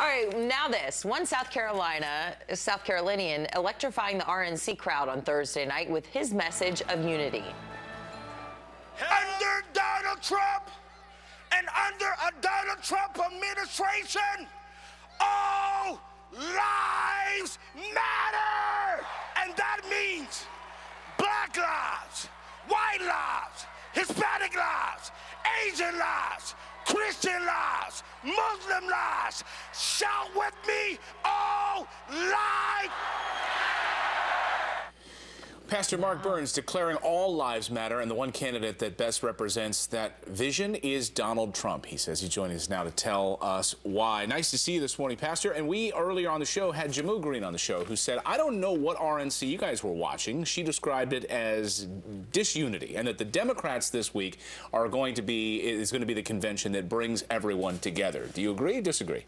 All right, now this. One South Carolinian electrifying the RNC crowd on Thursday night with his message of unity. Under Donald Trump and under a Donald Trump administration, all lives matter. And that means black lives, white lives, Hispanic lives, Asian lives, Christian lives, Muslim lives. Shout with me, all lives. Pastor Mark Burns declaring all lives matter, and the one candidate that best represents that vision is Donald Trump. He says he's joining us now to tell us why. Nice to see you this morning, Pastor. And we earlier on the show had Jamu Green on the show, who said, I don't know what RNC you guys were watching. She described it as disunity, and that the Democrats this week is going to be the convention that brings everyone together. Do you agree or disagree?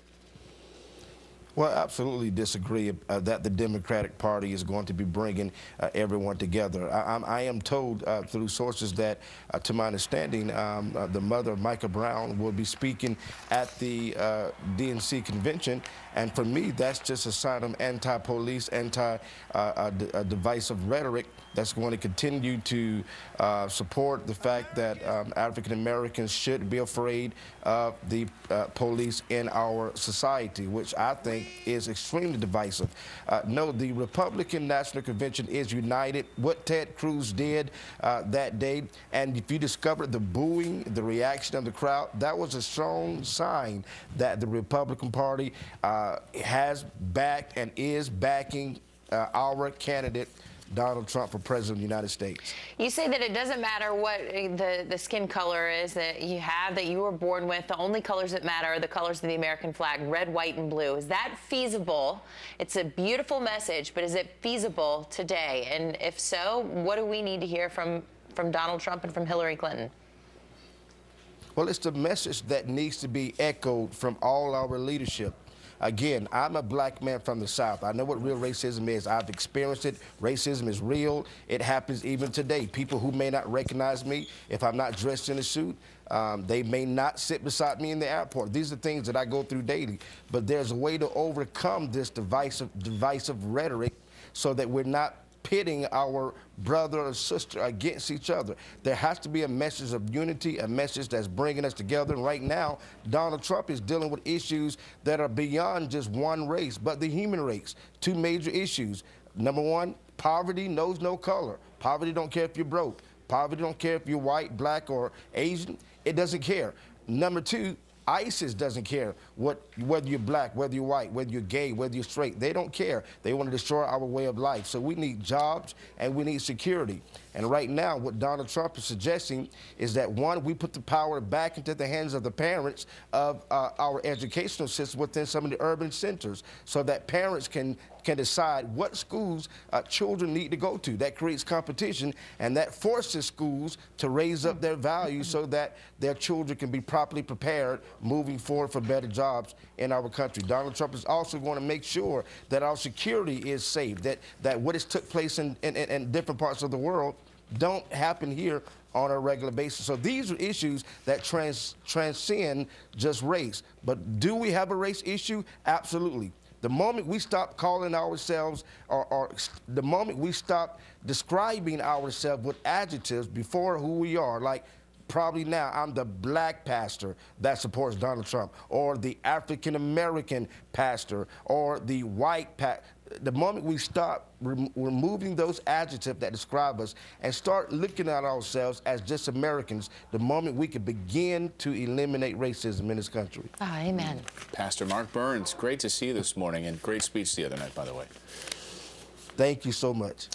Well, absolutely disagree that the Democratic Party is going to be bringing everyone together. I am told through sources that, to my understanding, the mother of Micah Brown will be speaking at the DNC convention. And for me, that's just a sign of anti-police, anti-divisive rhetoric that's going to continue to support the fact that African Americans should be afraid of the police in our society, which I think is extremely divisive. No, the Republican National Convention is united. What Ted Cruz did that day, and if you discover the booing, the reaction of the crowd, that was a strong sign that the Republican Party has backed and is backing our candidate, Donald Trump, for President of the United States. You say that it doesn't matter what the skin color is that you have, that you were born with. The only colors that matter are the colors of the American flag, red, white, and blue. Is that feasible? It's a beautiful message, but is it feasible today? And if so, what do we need to hear from Donald Trump and from Hillary Clinton? Well, it's the message that needs to be echoed from all our leadership. Again, I'm a black man from the South. I know what real racism is. I've experienced it. Racism is real. It happens even today. People who may not recognize me if I'm not dressed in a suit, they may not sit beside me in the airport. These are things that I go through daily. But there's a way to overcome this divisive rhetoric so that we're not pitting our brother or sister against each other. There has to be a message of unity, a message that's bringing us together. And right now, Donald Trump is dealing with issues that are beyond just one race, but the human race. Two major issues. Number one, poverty knows no color. Poverty don't care if you're broke. Poverty don't care if you're white, black, or Asian. It doesn't care. Number two, ISIS doesn't care whether you're black, whether you're white, whether you're gay, whether you're straight. They don't care. They want to destroy our way of life. So we need jobs and we need security. And right now, what Donald Trump is suggesting is that, one, we put the power back into the hands of the parents of our educational system within some of the urban centers so that parents can decide what schools children need to go to. That creates competition, and that forces schools to raise up their values so that their children can be properly prepared moving forward for better jobs in our country. Donald Trump is also going to make sure that our security is safe, that what has took place in different parts of the world don't happen here on a regular basis. So these are issues that transcend just race. But do we have a race issue? Absolutely. The moment we stop calling ourselves, or the moment we stop describing ourselves with adjectives before who we are, like probably now I'm the black pastor that supports Donald Trump, or the African-American pastor, or the white pastor. The moment we stop removing those adjectives that describe us and start looking at ourselves as just Americans, the moment we can begin to eliminate racism in this country. Oh, amen. Pastor Mark Burns, great to see you this morning, and great speech the other night, by the way. Thank you so much.